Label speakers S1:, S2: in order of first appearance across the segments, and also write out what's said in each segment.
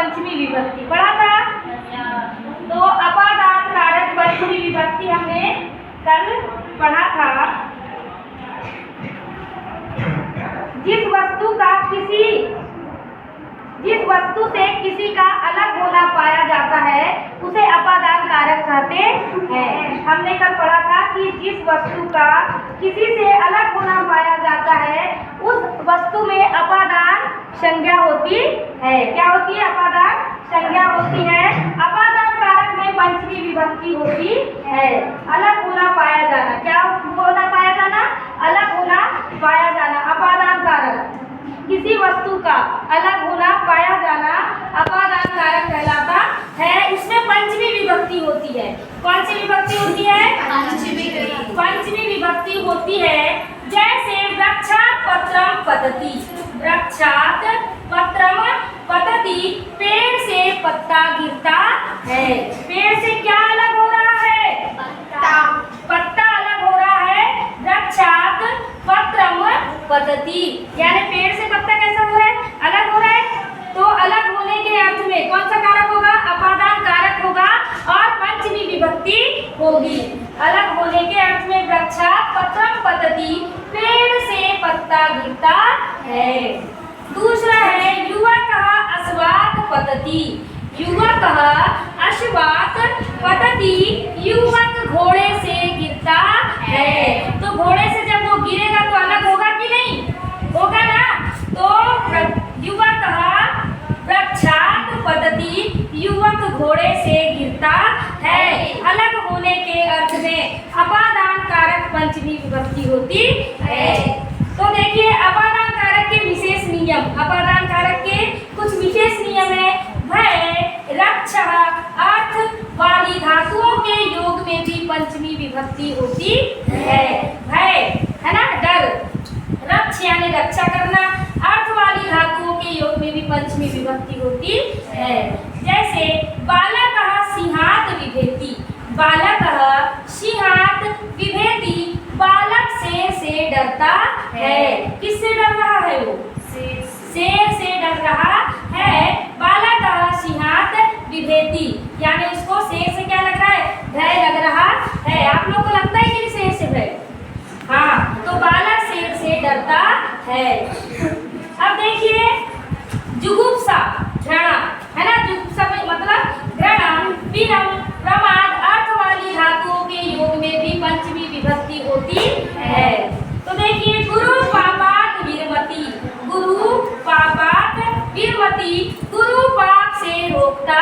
S1: पंचमी विभक्ति पढ़ा था। तो अपादान कारक पंचमी विभक्ति हमने कल पढ़ा था। जिस वस्तु से किसी का अलग होना पाया जाता है उसे अपादान कारक कहते हैं। हमने कल पढ़ा था कि जिस वस्तु का किसी से अलग होना पाया जाता है उस वस्तु में अपादान संज्ञा होती है। क्या होती है? अपादान संज्ञा होती है। अपादान कारक में पंचमी विभक्ति होती है। अलग होना पाया जाना, क्या होना पाया जाना? अलग होना पाया जाना। अपादान कारक किसी वस्तु का अलग होना पाया जाना अपादान कारक कहलाता है। उसमें पंचमी विभक्ति होती है। कौन सी विभक्ति होती है? पंचमी विभक्ति होती है। जैसे वृक्षात् पत्रम पतति, वृक्षात् पत्रम पतति, पेड़ से पत्ता गिरता है। पेड़ से क्या अलग हो रहा है? पत्ता अलग हो रहा है। वृक्षात् पत्रम पतति, यानी पेड़ से पत्ता कैसा हो रहा है? अलग हो रहा है। तो अलग होने के अर्थ में कौन सा कारक होगा? अपादान कारक होगा और पंचमी विभक्ति होगी। अलग होने के अर्थ में वृक्षात् पत्रम पतति, पेड़ से पत्ता गिरता है। दूसरा है युवकः अश्वात् पतति, युवकः अश्वात् पतति, युवक घोड़े से गिरता है। तो घोड़े से जब वो गिरेगा तो अलग होगा कि नहीं? होगा ना। तो युवकः वृक्षात् पतति, युवक घोड़े से गिरता है। अलग होने के अर्थ में अपादान कारक पंचमी विभक्ति होती है। तो देखिए अपादान कारक के विशेष नियम, अपादान कारक के कुछ विशेष नियम है। भय, रक्षः, अर्थ वाली धातुओं के योग में भी पंचमी विभक्ति होती है। भय है ना, डर, रक्ष यानी रक्षा करना, अर्थ वाली धातुओं के योग में भी पंचमी विभक्ति होती है। जैसे बालकः सिंहात् बिभेति, बालकः सिंहात् बिभेति, बालक शेर से डरता है। किससे डर रहा है? वो शेर से डर रहा है। बालकः सिंहात् बिभेति, यानी उसको शेर से क्या लग रहा है? भय लग रहा है। आप लोग को लगता है कि शेर से भय? हाँ, तो बालक शेर से डरता है। अब देखिए जुगुप्सा, घृणा है ना, जुगुप्सा मतलब घृणा, विनम, प्रमाद, अर्थ वाली धातुओं के योग में भी पंचमी विभक्ति होती है। तो देखिए गुरु पापात् विरमति, गुरु पापात् विरमति, गुरु पाप से रोकता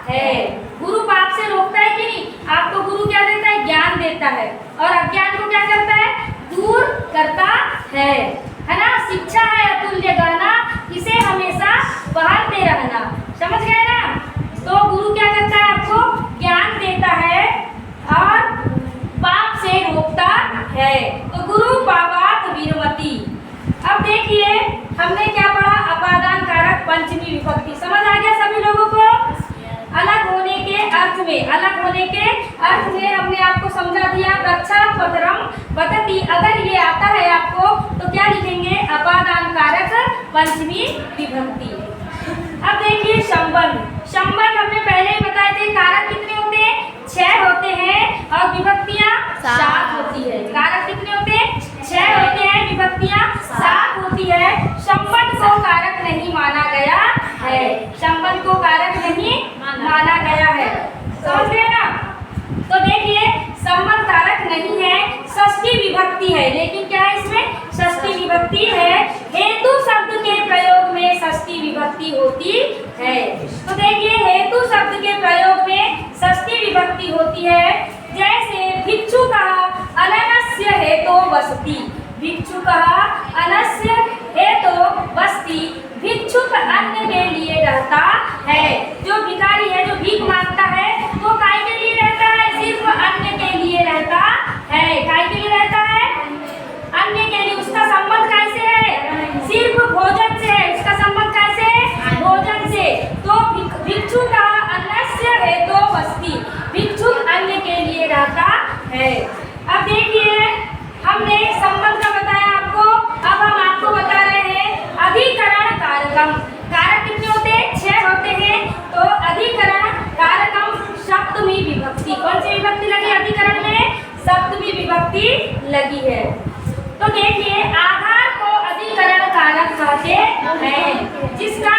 S1: है। गुरु पाप से रोकता है कि नहीं? आपको गुरु क्या देता है? ज्ञान देता है। और अज्ञान को क्या करता है? दूर करता है ना। शिक्षा है अतुल्य गहना, इसे हमेशा बहाते रहना। समझ गए ना? तो गुरु क्या करता है? आपको ज्ञान देता है और पाप से रोकता है। तो गुरु पापात् विरमति। अब देखिए हमने क्या पढ़ा? अपादान कारक पंचमी विभक्ति। समझ आ गया सभी लोगों को? अलग होने के अर्थ में, अलग होने के अर्थ में हमने आपको समझा दिया। वृक्षात् पत्रम पतति, अगर ये आता है आपको तो क्या लिखेंगे? अपादान कारक पंचमी विभक्ति। अब देखिए संबंध, संबंध हमने पहले ही बताए थे। कारक कितने होते हैं? 6 होते हैं और विभक्तियां 7 होती है। कारक कितने होते हैं? 6 होते हैं, विभक्तियां 7 होती है। संबंध को कारक नहीं माना गया है। संबंध को कारक नहीं माना गया है। समझ गए ना? तो देखिए संबंध कारक नहीं है, षष्ठी विभक्ति है। लेकिन क्या है इसमें? षष्ठी विभक्ति है। हेतु शब्द के प्रयोग में षष्ठी विभक्ति होती है। तो देखिए हेतु शब्द के प्रयोग में षष्ठी विभक्ति होती है। जैसे भिक्षुकः अननस्य हेतो वसति, भिक्षुकः अनस्य हेतो वसति, भिक्षुक अन्न के लिए रहता है। जो भिखारी है, जो भीख मांगता है, वो काय के लिए रहता है? सिर्फ अन्न के लिए रहता है। काय के लिए रहता है? अन्न के लिए। उसका संबंध कैसे है? सिर्फ भोजन से है। उसका संबंध कैसे है? भोजन से। तो भिक्षुकः अन्नस्य हेतो वसति, भिक्षुक अन्न के लिए रहता है। अब देखिए हमने संबंध का बताया आपको। अब हम आपको बता रहे हैं अधिकरण कारकम। कारक कितने होते हैं? 6 होते हैं। सप्तमी विभक्ति। कौन सी विभक्ति लगी अधिकरण में? सप्तमी विभक्ति लगी है। तो देखिए आधार को अधिकरण कारक कहते हैं। जिसका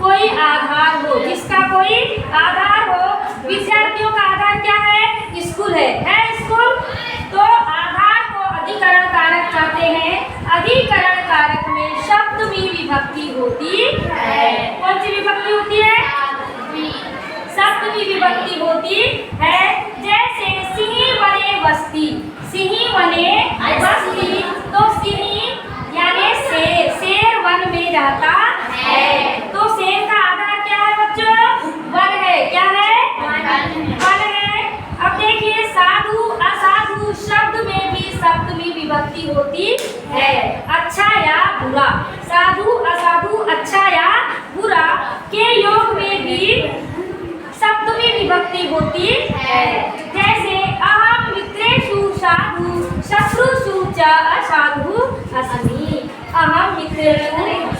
S1: कोई आधार हो, जिसका कोई आधार हो। विद्यार्थियों का आधार क्या है? स्कूल है स्कूल। तो आधार को अधिकरण कारक कहते हैं। अधिकरण कारक में सप्तमी विभक्ति होती है। कौन सी विभक्ति होती है? सप्तमी विभक्ति होती है। जैसे सिंही बने बस्ती, सिंही बने बस्ती। तो सिंही यानी शेर, शेर वन में रहता है। तो शेर का आधार क्या है बच्चों? वन है। क्या है? वन है। अब देखिए साधु असाधु शब्द में भी सप्तमी विभक्ति होती है। अच्छा या बुरा, साधु असाधु, अच्छा या बुरा के योग में भी सप्तमी विभक्ति होती है। जैसे अहम मित्रेषु साधु शत्रुषु च असाधु अस्मि। अहम मित्रेषु